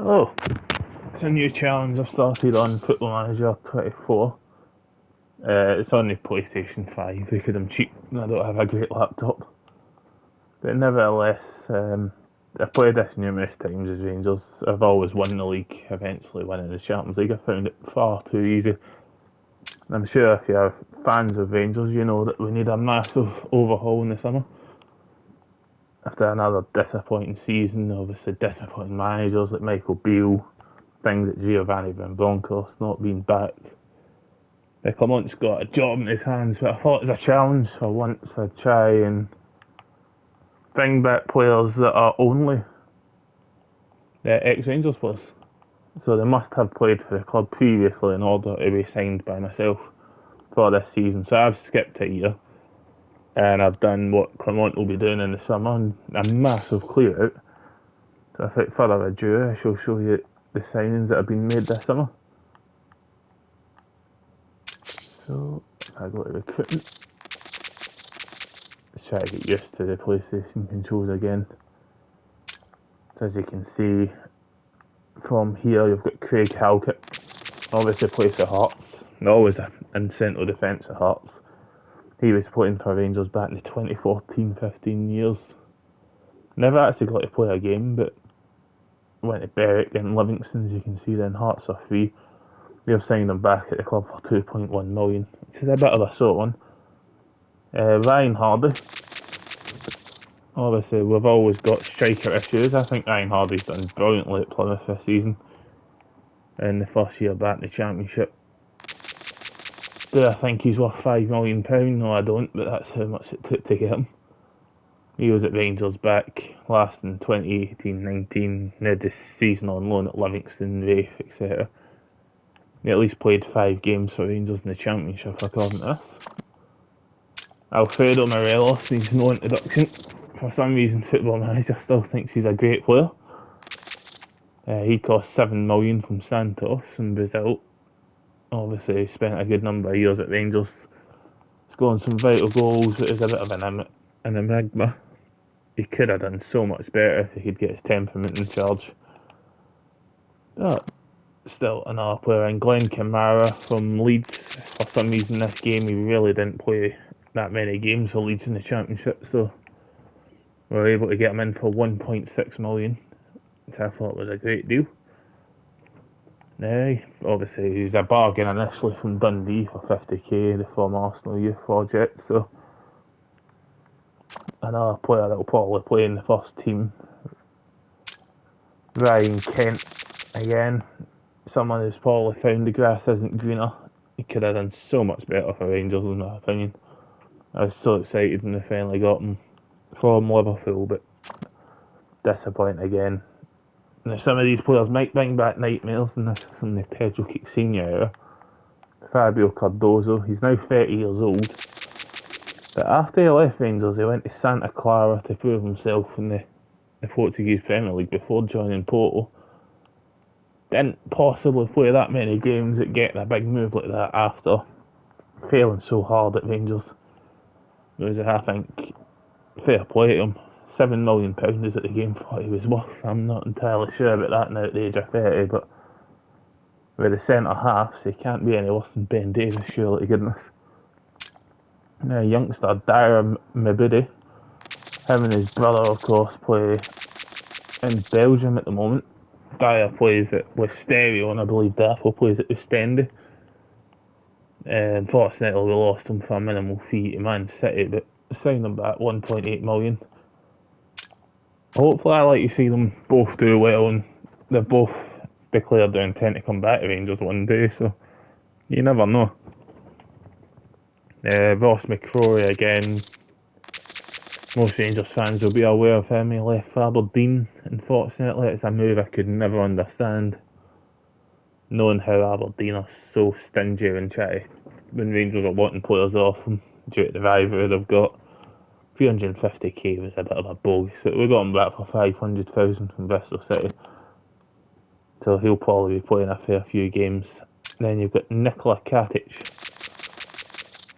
Hello, it's a new challenge I've started on Football Manager 24. It's on the PlayStation 5 because I'm cheap and I don't have a great laptop. But nevertheless, I've played this numerous times as Rangers. I've always won the league, eventually winning the Champions League. I found it far too easy. And I'm sure if you're fans of Rangers, you know that we need a massive overhaul in the summer. After another disappointing season, obviously disappointing managers like Michael Beale, things like Giovanni Van Bronckhorst not being back. Clement's got a job in his hands, but I thought it was a challenge for once. I'd try and bring back players that are only ex-Rangers players. So they must have played for the club previously in order to be signed by myself for this season. So I've skipped a year and I've done what Clement will be doing in the summer, and a massive clear out. So without further ado, I shall show you the signings that have been made this summer. So if I go to recruitment, let's try to get used to the PlayStation controls again. So as you can see from here, you've got Craig Halkett, obviously plays for Hearts, always in central defence at Hearts. He was playing for Rangers back in the 2014-15 years. Never actually got to play a game, but went to Berwick and Livingston, as you can see. Then Hearts are free. They've signed him back at the club for 2.1 million, which is a bit of a sort one. Ryan Hardy. Obviously, we've always got striker issues. I think Ryan Hardy's done brilliantly at Plymouth this season. In the first year back in the Championship. Do I think he's worth £5 million? No, I don't, but that's how much it took to get him. He was at Rangers back last in 2018-19, had this season on loan at Livingston, Rafe, etc. He at least played 5 games for Rangers in the Championship, according to this. Alfredo Morelos needs no introduction. For some reason, Football Manager still thinks he's a great player. He cost £7 million from Santos in Brazil. Obviously, he spent a good number of years at Rangers, scoring some vital goals, but is a bit of an enigma. He could have done so much better if he could get his temperament in charge. But still another player, and Glenn Kamara from Leeds. For some reason this game he really didn't play that many games for Leeds in the Championship, so we were able to get him in for 1.6 million, which I thought was a great deal. Obviously he was a bargain initially from Dundee for 50k, the former Arsenal youth project, so another player that will probably play in the first team. Ryan Kent, again, someone who's probably found the grass isn't greener. He could have done so much better for Rangers in my opinion. I was so excited when they finally got him from Liverpool, but disappointing again. Now some of these players might bring back nightmares in the Pedro Quixinha era. Fabio Cardozo, he's now 30 years old. But after he left Rangers, he went to Santa Clara to prove himself in the Portuguese Premier League before joining Porto. Didn't possibly play that many games at getting a big move like that after failing so hard at Rangers. I think, fair play to him. £7 million is at the game for what he was worth. I'm not entirely sure about that now at the age of 30, but with the centre halves, he can't be any worse than Ben Davies, surely to goodness. Now, youngster Dyer Mabudi, him and his brother, of course, play in Belgium at the moment. Dyer plays with Stereo, and I believe Daffo plays at Ostende. Unfortunately, we lost him for a minimal fee to Man City, but signed him back 1.8 million. Hopefully, I like to see them both do well, and they've both declared their intent to come back to Rangers one day, so you never know. Ross McCrory again. Most Rangers fans will be aware of him. He left for Aberdeen. Unfortunately, it's a move I could never understand. Knowing how Aberdeen are so stingy and try when Rangers are wanting players off them due to the rivalry they've got. 350k was a bit of a bogus, but we got him back for 500,000 from Bristol City. So he'll probably be playing a fair few games. Then you've got Nikola Katic,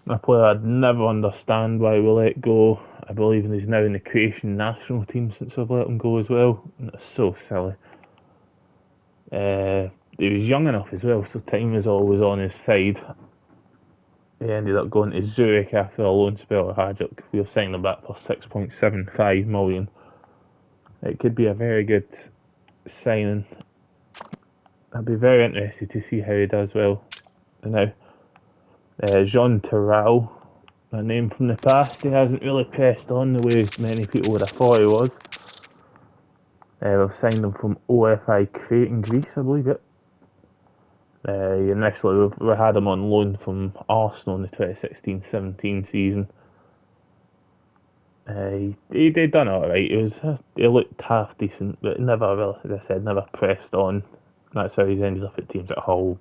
a player I'd never understand why we let go. I believe he's now in the Croatian national team since we've let him go as well. And it's so silly. He was young enough as well, so time was always on his side. He ended up going to Zurich after a loan spell at Hajduk. We've signed him back for 6.75 million. It could be a very good signing. I'd be very interested to see how he does well. Now, Jean Terral, a name from the past, he hasn't really pressed on the way many people would have thought he was. We've signed him from OFI Crete in Greece, I believe it. Initially, we had him on loan from Arsenal in the 2016-17 season. He done alright. He looked half decent, but never really, as I said, never pressed on. That's how he's ended up at teams at Hull,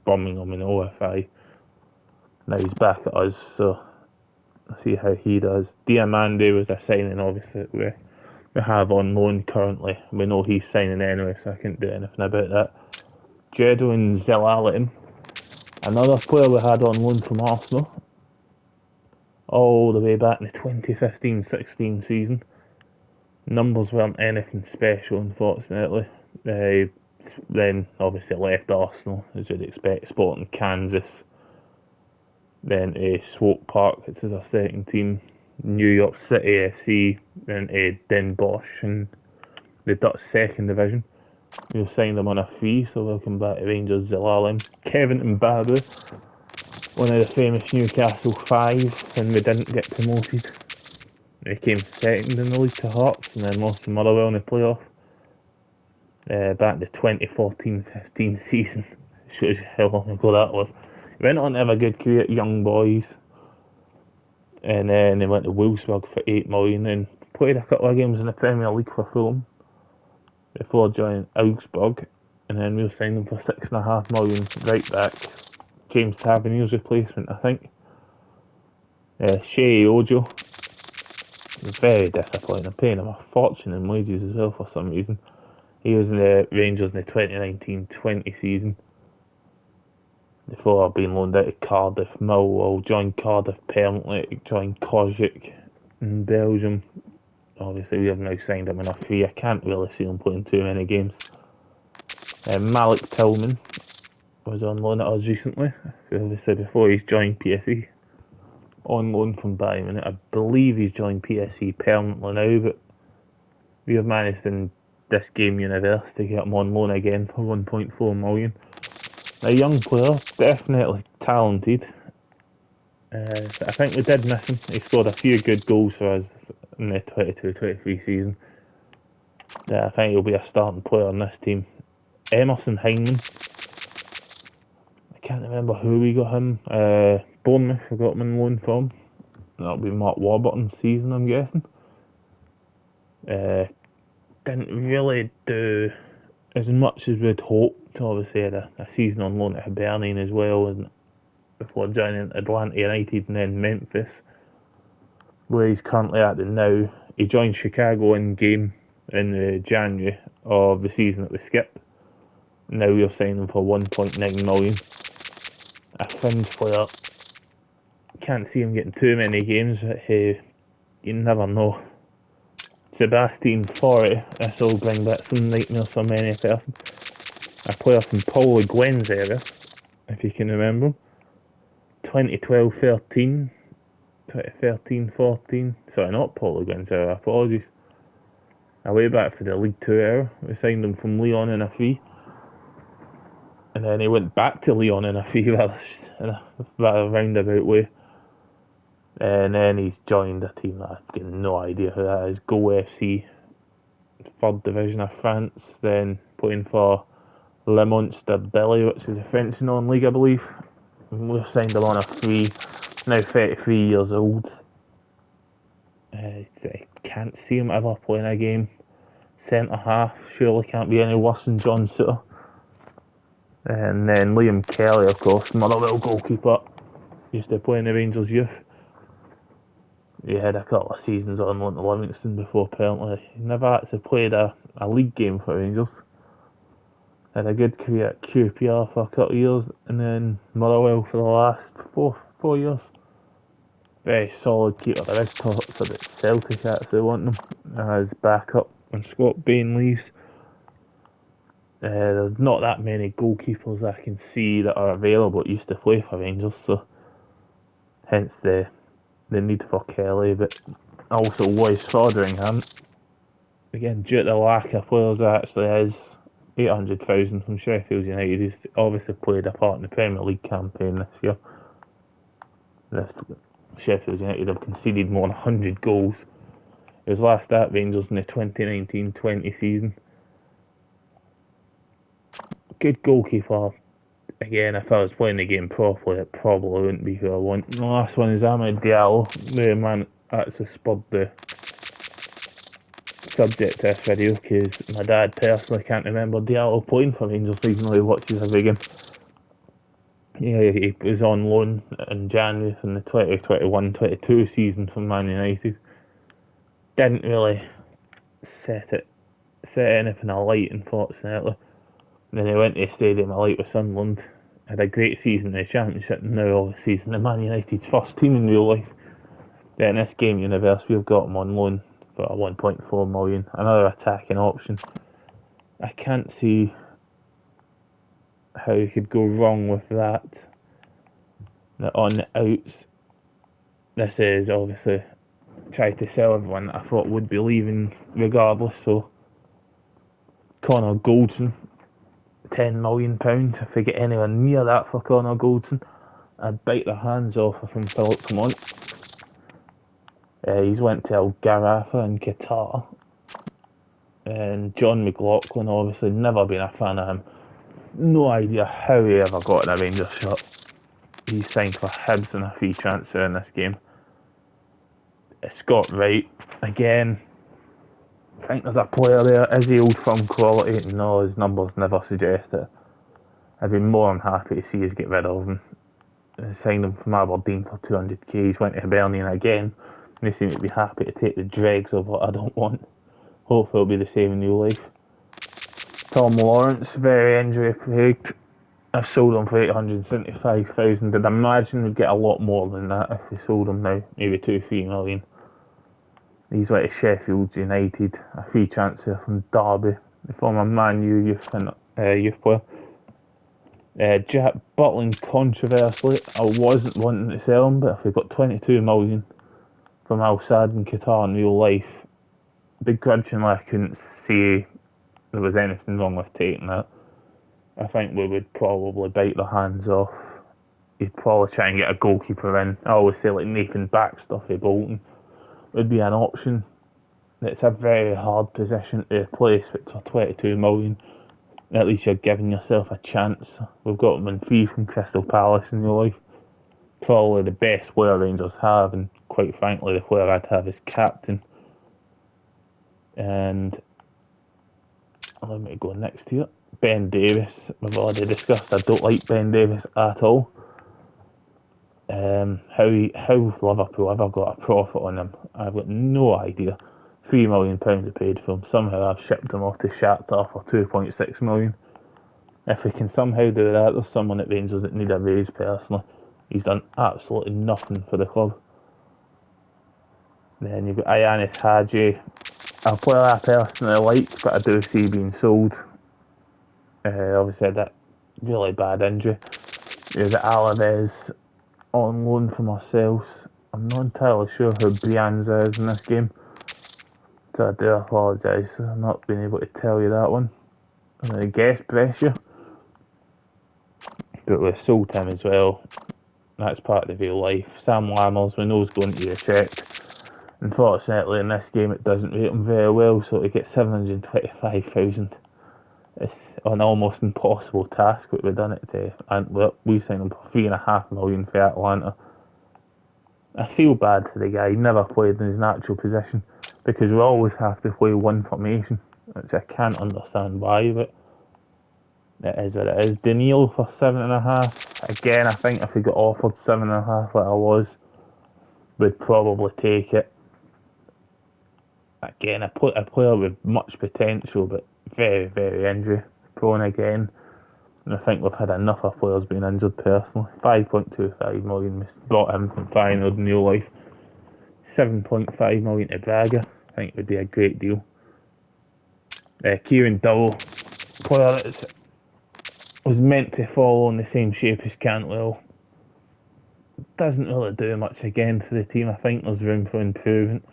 Birmingham, and OFI. Now he's back at us, so I'll see how he does. Diamande was a signing, obviously, we have on loan currently. We know he's signing anyway, so I can't do anything about that. Jedwin Zelalem, another player we had on loan from Arsenal, all the way back in the 2015-16 season. Numbers weren't anything special, unfortunately. Then obviously left Arsenal, as you'd expect, Sporting Kansas. Then Swoke Park, which is our second team. New York City FC, then Den Bosch in the Dutch second division. We've signed him on a fee, so welcome back to Rangers Zelalem. Kevin Mbadu, one of the famous Newcastle Five, when we didn't get promoted. He came second in the league to Hearts, and then lost to Motherwell in the playoff. Back in the 2014-15 season. Shows you how long ago that was. He went on to have a good career at Young Boys, and then he went to Wolfsburg for 8 million and played a couple of games in the Premier League for Fulham before joining Augsburg, and then we'll sign him for 6.5 million right back. James Tavernier's replacement, I think. Shea Ojo, very disappointing. I'm paying him a fortune in wages as well for some reason. He was in the Rangers in the 2019-20 season before being loaned out to Cardiff. Millwall, joined Cardiff permanently, joined Kojic in Belgium. Obviously we have now signed him on a fee. I can't really see him playing too many games. Malik Tillman was on loan at us recently, obviously before he's joined PSE. On loan from Bayern Munich. I believe he's joined PSE permanently now, but we have managed in this game universe to get him on loan again for 1.4 million. A young player, definitely talented. I think we did miss him. He scored a few good goals for us in the 22-23 season. I think he'll be a starting player on this team. Emerson Hyndman. I can't remember who we got him. Bournemouth, we got him on loan from. That'll be Mark Warburton's season, I'm guessing. Didn't really do as much as we'd hoped. Obviously had a season on loan at Hibernian as well, and before joining Atlanta United and then Memphis, where he's currently at now. He joined Chicago in game in January of the season that we skipped. Now we're signing him for 1.9 million. A fringe player. Can't see him getting too many games, but you never know. Sebastian Forey, this will bring back some nightmares for many a person. A player from Paul Le Guen's era, if you can remember him. 2012-13, 2013-14, sorry, not Paul Le Guen's era, apologies. Way back for the League 2 era, we signed him from Lyon in a fee. And then he went back to Lyon in a fee in a rather roundabout way. And then he's joined a team that I've got no idea who that is. Go FC, 3rd division of France. Then playing for Le Monster Billy, which is a French non-league, I believe. We've signed him on a free. Now 33 years old. I can't see him ever playing a game. Centre half surely can't be any worse than John Suter. And then Liam Kelly, of course, Motherwell goalkeeper. Used to play in the Rangers youth. He had a couple of seasons on loan to Livingston before apparently. He never actually played a league game for Rangers. Had a good career at QPR for a couple of years, and then Motherwell for the last four years. Very solid keeper. There is talks about Celtic actually wanting him as backup when Scott Bain leaves. There's not that many goalkeepers I can see that are available that used to play for Rangers, so hence the need for Kelly, but also Royce Foderingham. Again, due to the lack of players, there actually is 800,000 from Sheffield United. He's obviously played a part in the Premier League campaign this year. Sheffield United have conceded more than 100 goals. It was last at Rangers in the 2019-20 season. Good goalkeeper. Again, if I was playing the game properly, it probably wouldn't be who I want. The last one is Amad Diallo. The man actually spurred the subject to this video because my dad personally can't remember Diallo playing for Rangers even though he watches every game. Yeah, he was on loan in January from the 2021-22 season from Man United. Didn't really set anything alight, unfortunately. And then he went to the Stadium of Light with Sunderland. Had a great season in the Championship, and now obviously he's in the Man United's first team in real life. Then this game universe, we've got him on loan for 1.4 million. Another attacking option. I can't see how you could go wrong with that. On the outs, this is obviously tried to sell everyone that I thought would be leaving regardless. So Connor Goldson, £10 million. If we get anywhere near that for Connor Goldson, I'd bite their hands off from Philip Clement. He's went to El Garafa in Qatar. And John McLaughlin, obviously never been a fan of him. No idea how he ever got in a Rangers shirt. He signed for Hibs in a free transfer in this game. Scott Wright, again, I think there's a player there. Is he old firm quality? No, his numbers never suggest it. I'd be more than happy to see us get rid of him. Signed him from Aberdeen for 200k. He's went to Hibernian again. They seem to be happy to take the dregs of what I don't want. Hopefully it'll be the same in new life. Tom Lawrence, very injury plagued. I sold him for 875,000. I'd imagine we'd get a lot more than that if we sold him now. Maybe 2-3 million. He's went to Sheffield United, a free transfer from Derby, the former Man U youth player. Jack Butland, controversially, I wasn't wanting to sell him, but if we got 22 million from Al Sadd in Qatar in real life, begrudgingly I couldn't say there was anything wrong with taking that. I think we would probably bite their hands off. He'd probably try and get a goalkeeper in. I always say like Nathan Baxter for Bolton would be an option. It's a very hard position to replace, but for 22 million, at least you're giving yourself a chance. We've got him in free from Crystal Palace in real life. Probably the best player Rangers have, and quite frankly the player I'd have as captain. And let me go next here. Ben Davis, we've already discussed. I don't like Ben Davis at all. How Liverpool ever got a profit on him, I've got no idea. £3 million I paid for him. Somehow I've shipped him off to Shakhtar for 2.6 million. If we can somehow do that, there's someone at Rangers that need a raise personally. He's done absolutely nothing for the club. Then you've got Ianis Hadji, a player I personally like, but I do see being sold. Obviously had that really bad injury. There's Alaves on loan from ourselves. I'm not entirely sure who Brianza is in this game, so I do apologise for not being able to tell you that one. I'm going to guess Brescia, but we've sold him as well. That's part of the real life. Sam Lammers, we know is going to get checked. Unfortunately in this game it doesn't rate him very well, so to get 725,000, it's an almost impossible task, but we've done it to Antwerp. We signed him for 3.5 million for Atalanta. I feel bad for the guy. He never played in his natural position because we always have to play one formation, which I can't understand why, but it is what it is. Daniil for 7.5. Again, I think if we got offered 7.5 like I was, we'd probably take it. Again, a player with much potential, but very, very injury prone again. And I think we've had enough of players being injured personally. 5.25 million we bought him from Feyenoord in real life. 7.5 million to Braga. I think it would be a great deal. Kieran Dowell, player that was meant to follow in the same shape as Cantwell. Doesn't really do much again for the team. I think there's room for improvement.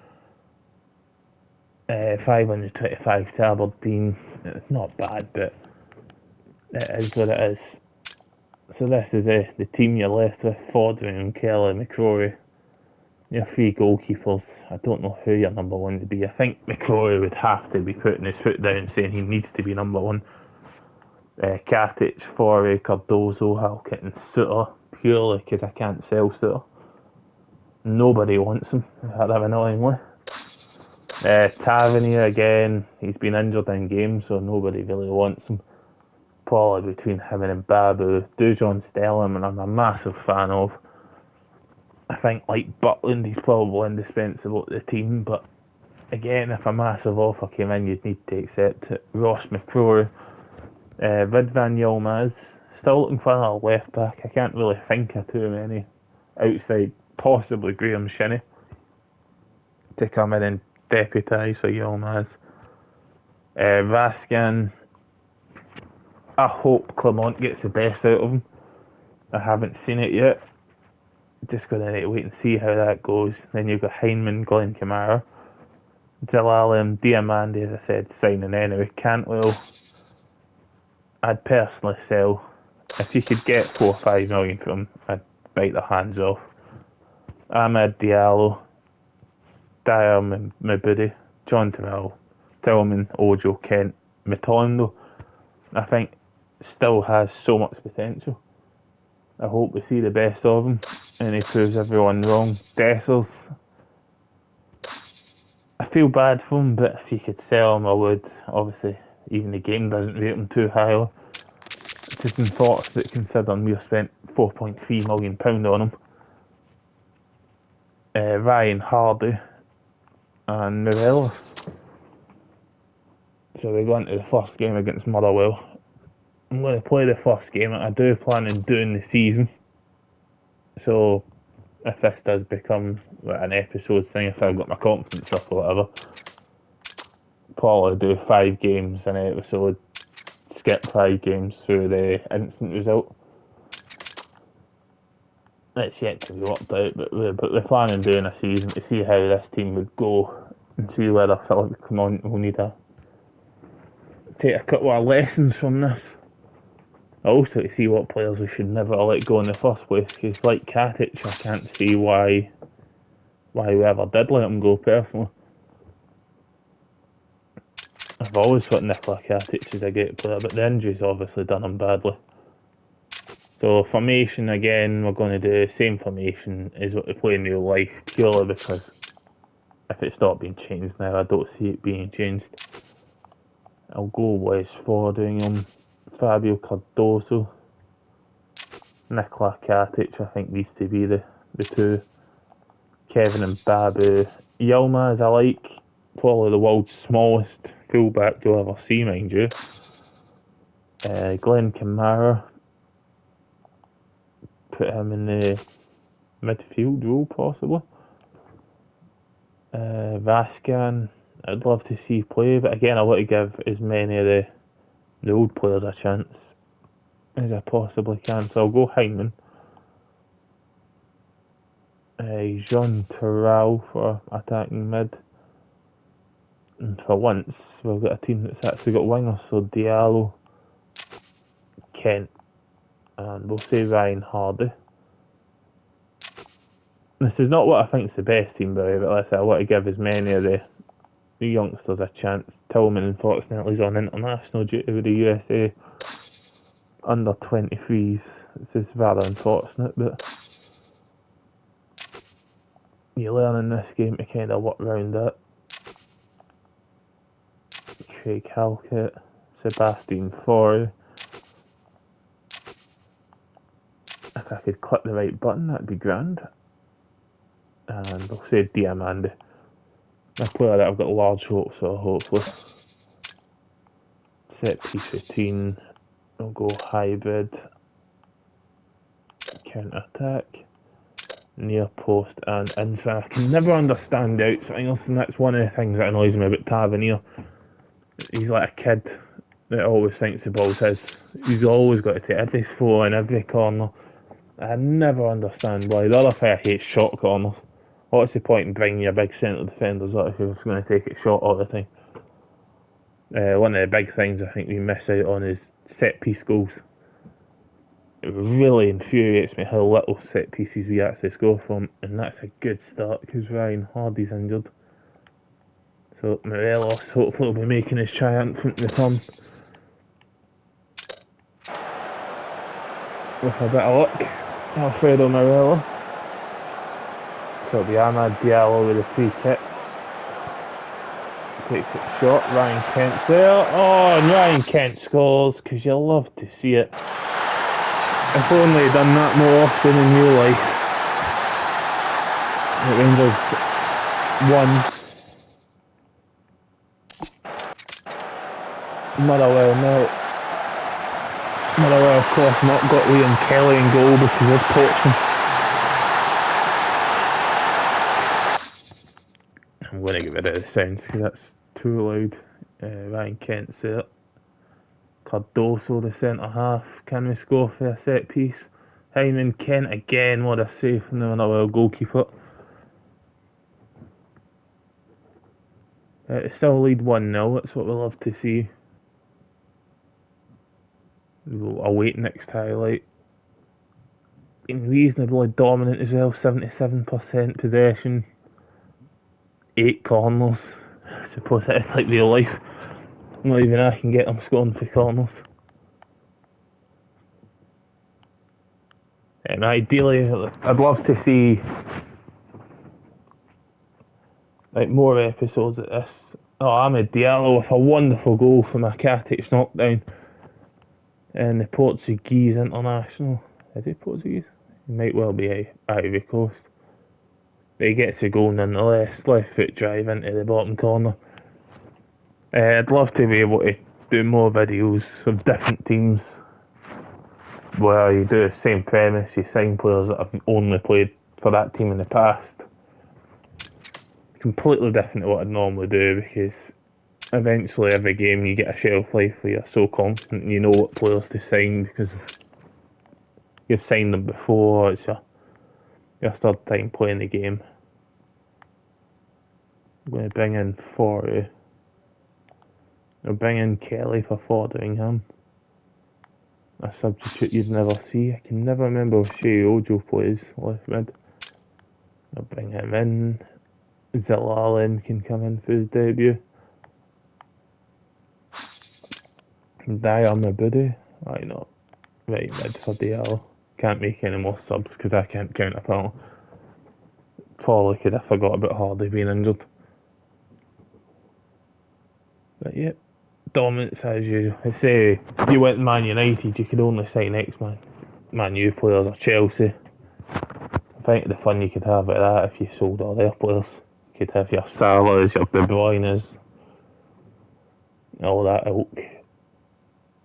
525 to Aberdeen. It's not bad, but it is what it is. So this is the team you're left with: Fordring, Kelly, McCrory. Your three goalkeepers. I don't know who your number one would be. I think McCrory would have to be putting his foot down saying he needs to be number one. Katic, Forey, Cardozo, Halkett and Suter, purely because I can't sell Suter. Nobody wants him, annoyingly. Tavernier again, he's been injured in games, so nobody really wants him. Probably between him and Mbabu. Dujon Stelling, and I'm a massive fan of. I think, like Butland, he's probably indispensable to the team, but again, if a massive offer came in, you'd need to accept it. Ross McCrory, Ridvan Yilmaz, still looking for another left back. I can't really think of too many outside, possibly Graham Shinnie, to come in and deputise for Yilmaz. Raskin, I hope Clement gets the best out of him. I haven't seen it yet. Just going to wait and see how that goes. Then you've got Heinemann, Glenn Kamara, Zelalem, Diamandi, as I said, signing anyway. Cantwell, I'd personally sell. If you could get 4 or 5 million from him, I'd bite their hands off. Ahmed Diallo, Dyer Mabudi, John Terrell, Tillman, Ojo, Kent, Matondo, I think still has so much potential. I hope we see the best of him and he proves everyone wrong. Dessers, I feel bad for him, but if you could sell him, I would. Obviously, even the game doesn't rate him too highly. Just in thoughts that considering we spent £4.3 million on him. Ryan Hardy and Morelos. So we go into the first game against Motherwell. I'm going to play the first game. I do plan on doing the season. So if this does become an episode thing, if I've got my confidence up or whatever, probably do 5 games in an episode, skip 5 games through the instant result. It's yet to be worked out, but we're planning on doing a season to see how this team would go and see whether Philip Clement will need to take a couple of lessons from this. Also to see what players we should never let go in the first place, because like Katic, I can't see why we ever did let him go personally. I've always thought Nikola Katic is a great player, but the injury's obviously done him badly. So formation again, we're going to do the same formation as what we play in real life, purely because if it's not being changed now, I don't see it being changed. I'll go Wes Fordingham, Fabio Cardoso, Nikola Katic, I think these to be the two. Kevin Mbabu. Yilmaz I like, probably the world's smallest fullback you'll ever see, mind you. Glenn Kamara, put him in the midfield role possibly. Vascan, I'd love to see play, but again I want to give as many of the old players a chance as I possibly can, so I'll go Heinemann. Jean Terrell for attacking mid. And for once, we've got a team that's actually got wingers, so Diallo, Kent, and we'll say Ryan Hardy. This is not what I think is the best team, by the way, but like I said, I want to give as many of the youngsters a chance. Tillman, unfortunately, is on international duty with the USA under 23s. It's just rather unfortunate, but you learn in this game to kind of work around that. Craig Halkett, Sebastian Forey. If I could click the right button, that'd be grand. And I'll say Diamandi. A player that I've got large hopes for, hopefully. Set piece routine. I'll go hybrid. Counter attack. Near post and inside. I can never understand outswingers, and that's one of the things that annoys me about Tavernier. He's like a kid. that always thinks the ball's his. He's always got to take every throw in every corner. I never understand why. The other player hates short corners. What's the point in bringing your big centre defenders up if you're just going to take it short all the time? One of the big things I think we miss out on is set piece goals. It really infuriates me how little set pieces we actually score from, and that's a good start because Ryan Hardy's injured. So Morelos hopefully will be making his triumphant return. With a bit of luck, Alfredo Morelos. So it'll be Amad Diallo with a free kick. Takes it short, Ryan Kent's there. Oh, and Ryan Kent scores, because you love to see it. If only he'd done that more often in real life. The Rangers won. Motherwell of course not got Liam Kelly in goal because of Portsmouth. I'm going to get rid of the sounds because that's too loud. Ryan Kent's there. Cardoso, the centre half. Can we score for a set piece? Hyman Kent again. What a save from the Motherwell goalkeeper. It's still lead 1-0. That's what we love to see. We'll await next highlight. Been reasonably dominant as well. 77% possession. 8 corners. I suppose it's like real life. Not even I can get them scoring for corners. And ideally, I'd love to see like more episodes of this. Oh, Amad Diallo with a wonderful goal from a Katic knockdown. And the Portuguese international. Is he Portuguese? He might well be Ivory Coast. But he gets a goal nonetheless. Left foot drive into the bottom corner. I'd love to be able to do more videos of different teams where you do the same premise, you sign players that have only played for that team in the past. Completely different to what I'd normally do because eventually every game you get a shelf life where you're so confident and you know what players to sign because you've signed them before, it's your third time playing the game. I'm going to bring in Forey. I'll bring in Kelly for Forderingham. A substitute you'd never see. I can never remember if Shea Ojo plays left mid. I'll bring him in. Zelalem can come in for his debut. Dyer Mabudi. Why not? Right mid for Diallo. Can't make any more subs because I can't count a foul. Probably could have forgot about Hardy being injured. But yeah, dominance as usual. I say you went to Man United, you could only sign Man U players or Chelsea. I think the fun you could have at that if you sold all their players. You could have your Salahs, your De Bruynes, all that ilk.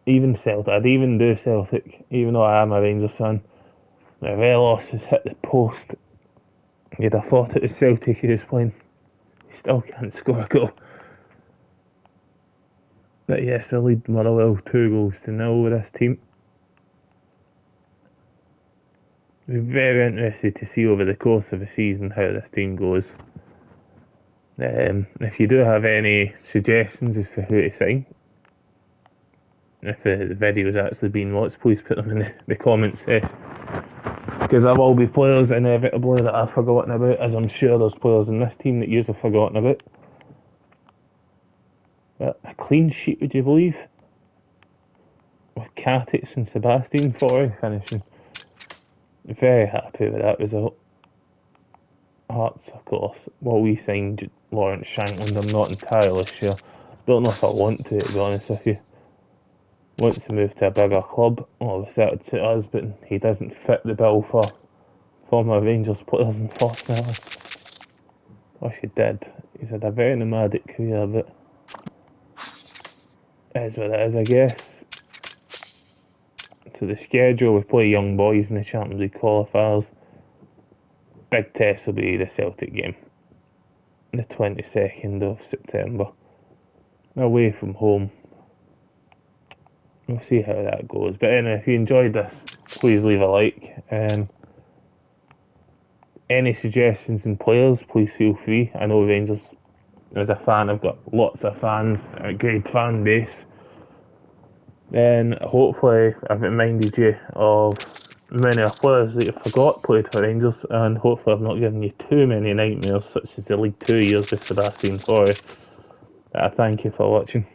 Even Celtic, I'd even do Celtic, even though I am a Rangers fan. Morelos has hit the post. You'd have thought it was Celtic he was playing. He still can't score a goal. But yes, I lead Motherwell 2-0 with this team. Be very interested to see over the course of the season how this team goes. If you do have any suggestions as to who to sign, if the video's actually been watched, please put them in the comments section. Because there will be players inevitably that I've forgotten about, as I'm sure there's players in this team that you've forgotten about. But a clean sheet, would you believe? With Katic and Sebastian Forey finishing. Very happy with that result. Hearts, of course. Well, we signed Lawrence Shankland, I'm not entirely sure. Don't know if I want to be honest with you. Want to move to a bigger club. Obviously that would suit us, but he doesn't fit the bill for former Rangers players in first now. Wish he did. He's had a very nomadic career, but it is what it is, I guess. So the schedule, we play Young Boys in the Champions League qualifiers. Big test will be the Celtic game. The 22nd of September. Away from home. we'll see how that goes. But anyway, if you enjoyed this, please leave a like. Any suggestions and players, please feel free. I know Rangers, as a fan, I've got lots of fans, a great fan base. Then hopefully I've reminded you of many of players that you forgot played for Rangers, and hopefully I've not given you too many nightmares, such as the League 2 years with Sebastian Corey. Thank you for watching.